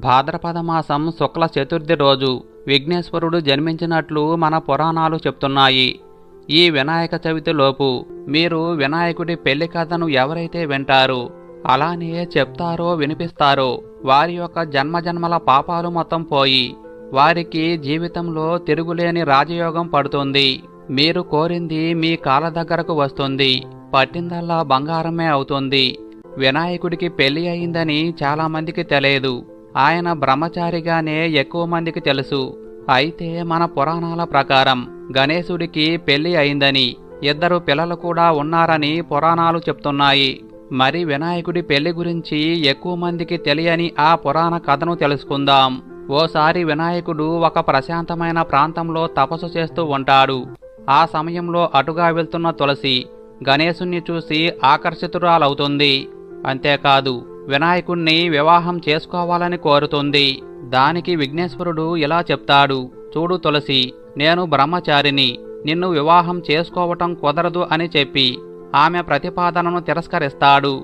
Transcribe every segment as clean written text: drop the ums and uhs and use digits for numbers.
భాద్రపద మాసం శుక్ల చతుర్థి రోజు విఘ్నేశ్వరుడు జన్మించినట్లు మన పురాణాలు చెప్తున్నాయి. ఈ వినాయక చవితిలోపు మీరు వినాయకుడి పెళ్లి కథను ఎవరైతే వింటారో, అలానే చెప్తారో వినిపిస్తారో వారి యొక్క జన్మజన్మల పాపాలు మొత్తం పోయి వారికి జీవితంలో తిరుగులేని రాజయోగం పడుతుంది. మీరు కోరింది మీ కాళ్ళ దగ్గరకు వస్తుంది. పట్టిందల్లా బంగారమే అవుతుంది. వినాయకుడికి పెళ్లి అయిందని చాలామందికి తెలియదు. ఆయన బ్రహ్మచారిగానే ఎక్కువ మందికి తెలుసు. అయితే మన పురాణాల ప్రకారం గణేశుడికి పెళ్లి అయిందని, 2 పిల్లలు కూడా ఉన్నారని పురాణాలు చెప్తున్నాయి. మరి వినాయకుడి పెళ్లి గురించి ఎక్కువ మందికి తెలియని ఆ పురాణ కథను తెలుసుకుందాం. ఓసారి వినాయకుడు ఒక ప్రశాంతమైన ప్రాంతంలో తపస్సు చేస్తూ ఉంటాడు. ఆ సమయంలో అటుగా వెళ్తున్న తులసి గణేశుణ్ణి చూసి ఆకర్షితురాలవుతుంది. అంతేకాదు, వినాయకుణ్ణి వివాహం చేసుకోవాలని కోరుతుంది. దానికి విఘ్నేశ్వరుడు ఇలా చెప్తాడు, చూడు తులసి, నేను బ్రహ్మచారిని, నిన్ను వివాహం చేసుకోవటం కుదరదు అని చెప్పి ఆమె ప్రతిపాదనను తిరస్కరిస్తాడు.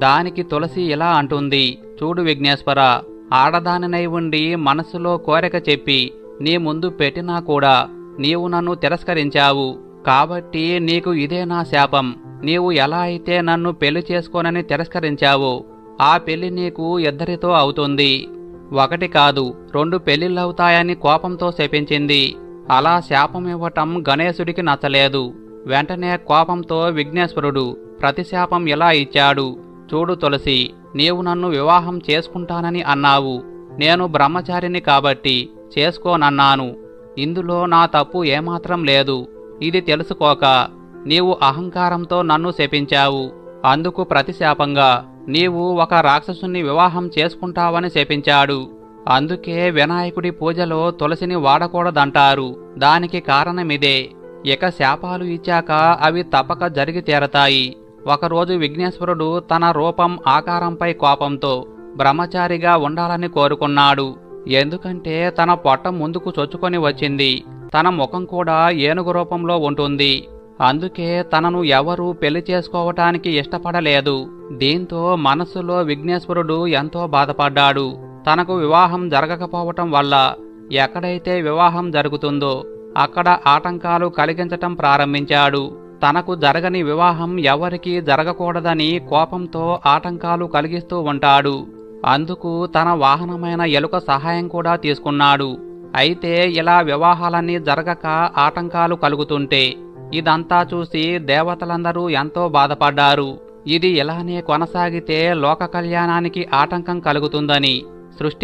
దానికి తులసి ఇలా అంటుంది, చూడు విఘ్నేశ్వర, ఆడదానినై ఉండి మనసులో కోరిక చెప్పి నీ ముందు పెట్టినా కూడా నీవు నన్ను తిరస్కరించావు. కాబట్టి నీకు ఇదే నా శాపం. నీవు ఎలా అయితే నన్ను పెళ్లి చేసుకోనని తిరస్కరించావో ఆ పెళ్లి నీకు 2 అవుతుంది. 1 కాదు 2 పెళ్లిళ్ళవుతాయని కోపంతో శపించింది. అలా శాపం ఇవ్వటం గణేశుడికి నచ్చలేదు. వెంటనే కోపంతో విఘ్నేశ్వరుడు ప్రతిశాపం ఇలా ఇచ్చాడు, చూడు తులసి, నీవు నన్ను వివాహం చేసుకుంటానని అన్నావు. నేను బ్రహ్మచారిని కాబట్టి చేసుకోనన్నాను. ఇందులో నా తప్పు ఏమాత్రం లేదు. ఇది తెలుసుకోక నీవు అహంకారంతో నన్ను శపించావు. అందుకు ప్రతిశాపంగా నీవు ఒక రాక్షసుని వివాహం చేసుకుంటావని శపించాడు. అందుకే వినాయకుడి పూజలో తులసిని వాడకూడదంటారు. దానికి కారణమిదే. ఇక శాపాలు ఇచ్చాక అవి తప్పక జరిగి తీరతాయి. ఒకరోజు విఘ్నేశ్వరుడు తన రూపం ఆకారంపై కోపంతో బ్రహ్మచారిగా ఉండాలని కోరుకున్నాడు. ఎందుకంటే తన పొట్ట ముందుకు చొచ్చుకొని వచ్చింది. తన ముఖం కూడా ఏనుగు రూపంలో ఉంటుంది. అందుకే తనను ఎవరూ పెళ్లి చేసుకోవటానికి ఇష్టపడలేదు. దీంతో మనస్సులో విఘ్నేశ్వరుడు ఎంతో బాధపడ్డాడు. తనకు వివాహం జరగకపోవటం వల్ల ఎక్కడైతే వివాహం జరుగుతుందో అక్కడ ఆటంకాలు కలిగించటం ప్రారంభించాడు. తనకు జరగని వివాహం ఎవరికీ జరగకూడదని కోపంతో ఆటంకాలు కలిగిస్తూ ఉంటాడు. అందుకు తన వాహనమైన ఎలుక సహాయం కూడా తీసుకున్నాడు. అయితే ఇలా వివాహాలన్నీ జరగక ఆటంకాలు కలుగుతుంటే ఇదంతా చూసి దేవతలందరూ ఎంతో బాధపడ్డారు. ఇది ఇలానే కొనసాగితే లోక కళ్యాణానికి ఆటంకం కలుగుతుందని సృష్టి